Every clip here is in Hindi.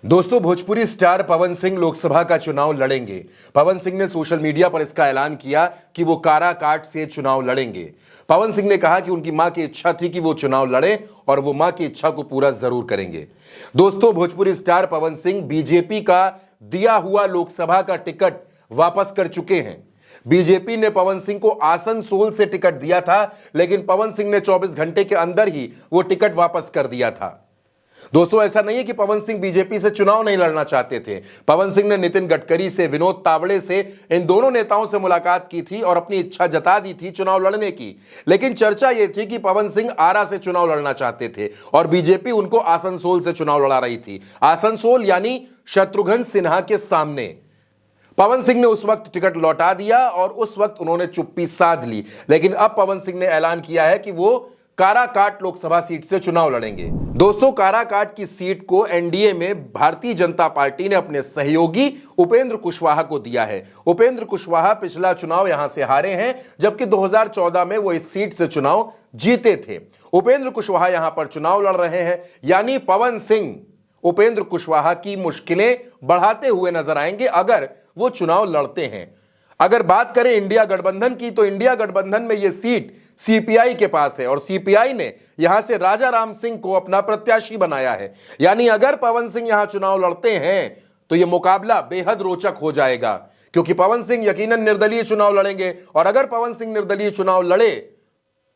दोस्तों, भोजपुरी स्टार पवन सिंह लोकसभा का चुनाव लड़ेंगे। पवन सिंह ने सोशल मीडिया पर इसका ऐलान किया कि वो काराकाट से चुनाव लड़ेंगे। पवन सिंह ने कहा कि उनकी मां की इच्छा थी कि वो चुनाव लड़े और वो मां की इच्छा को पूरा जरूर करेंगे। दोस्तों, भोजपुरी स्टार पवन सिंह बीजेपी का दिया हुआ लोकसभा का टिकट वापस कर चुके हैं। बीजेपी ने पवन सिंह को आसनसोल से टिकट दिया था, लेकिन पवन सिंह ने 24 घंटे के अंदर ही वो टिकट वापस कर दिया था। दोस्तों, ऐसा नहीं है कि पवन सिंह बीजेपी से चुनाव नहीं लड़ना चाहते थे। पवन सिंह ने नितिन गडकरी से, विनोद तावड़े से, इन दोनों नेताओं से मुलाकात की थी और अपनी इच्छा जता दी थी चुनाव लड़ने की। लेकिन चर्चा यह थी कि पवन सिंह आरा से चुनाव लड़ना चाहते थे और बीजेपी उनको आसनसोल से चुनाव लड़ा रही थी। आसनसोल यानी शत्रुघ्न सिन्हा के सामने। पवन सिंह ने उस वक्त टिकट लौटा दिया और उस वक्त उन्होंने चुप्पी साध ली। लेकिन अब पवन सिंह ने ऐलान किया है कि वो काराकाट लोकसभा सीट से चुनाव लड़ेंगे। दोस्तों, काराकाट की सीट को एनडीए में भारतीय जनता पार्टी ने अपने सहयोगी उपेंद्र कुशवाहा को दिया है। उपेंद्र कुशवाहा पिछला चुनाव यहां से हारे हैं, जबकि 2014 में वो इस सीट से चुनाव जीते थे। उपेंद्र कुशवाहा यहां पर चुनाव लड़ रहे हैं, यानी पवन सिंह उपेंद्र कुशवाहा की मुश्किलें बढ़ाते हुए नजर आएंगे अगर वो चुनाव लड़ते हैं। अगर बात करें इंडिया गठबंधन की, तो इंडिया गठबंधन में यह सीट सीपीआई के पास है और सीपीआई ने यहां से राजा राम सिंह को अपना प्रत्याशी बनाया है। यानी अगर पवन सिंह यहां चुनाव लड़ते हैं तो यह मुकाबला बेहद रोचक हो जाएगा, क्योंकि पवन सिंह यकीनन निर्दलीय चुनाव लड़ेंगे और अगर पवन सिंह निर्दलीय चुनाव लड़े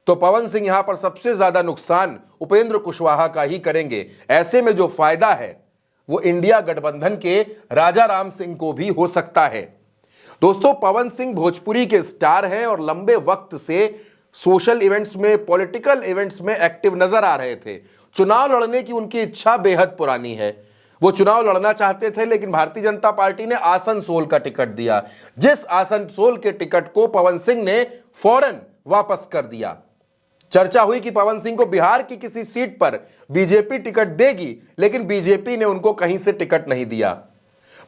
तो पवन सिंह यहां पर सबसे ज्यादा नुकसान उपेंद्र कुशवाहा का ही करेंगे। ऐसे में जो फायदा है वो इंडिया गठबंधन के राजा राम सिंह को भी हो सकता है। दोस्तों, पवन सिंह भोजपुरी के स्टार हैं और लंबे वक्त से सोशल इवेंट्स में, पॉलिटिकल इवेंट्स में एक्टिव नजर आ रहे थे। चुनाव लड़ने की उनकी इच्छा बेहद पुरानी है। वो चुनाव लड़ना चाहते थे, लेकिन भारतीय जनता पार्टी ने आसनसोल का टिकट दिया, जिस आसनसोल के टिकट को पवन सिंह ने फौरन वापस कर दिया। चर्चा हुई कि पवन सिंह को बिहार की किसी सीट पर बीजेपी टिकट देगी, लेकिन बीजेपी ने उनको कहीं से टिकट नहीं दिया।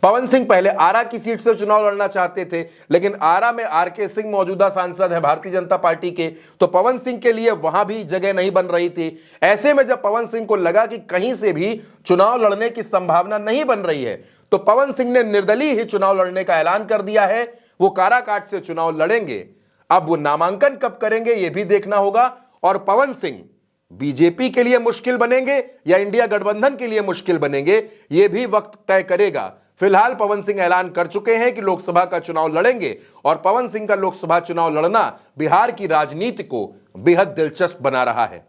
पवन सिंह पहले आरा की सीट से चुनाव लड़ना चाहते थे, लेकिन आरा में आरके सिंह मौजूदा सांसद है भारतीय जनता पार्टी के, तो पवन सिंह के लिए वहां भी जगह नहीं बन रही थी। ऐसे में जब पवन सिंह को लगा कि कहीं से भी चुनाव लड़ने की संभावना नहीं बन रही है, तो पवन सिंह ने निर्दलीय ही चुनाव लड़ने का ऐलान कर दिया है। वो काराकाट से चुनाव लड़ेंगे। अब वो नामांकन कब करेंगे यह भी देखना होगा और पवन सिंह बीजेपी के लिए मुश्किल बनेंगे या इंडिया गठबंधन के लिए मुश्किल बनेंगे, यह भी वक्त तय करेगा। फिलहाल पवन सिंह ऐलान कर चुके हैं कि लोकसभा का चुनाव लड़ेंगे और पवन सिंह का लोकसभा चुनाव लड़ना बिहार की राजनीति को बेहद दिलचस्प बना रहा है।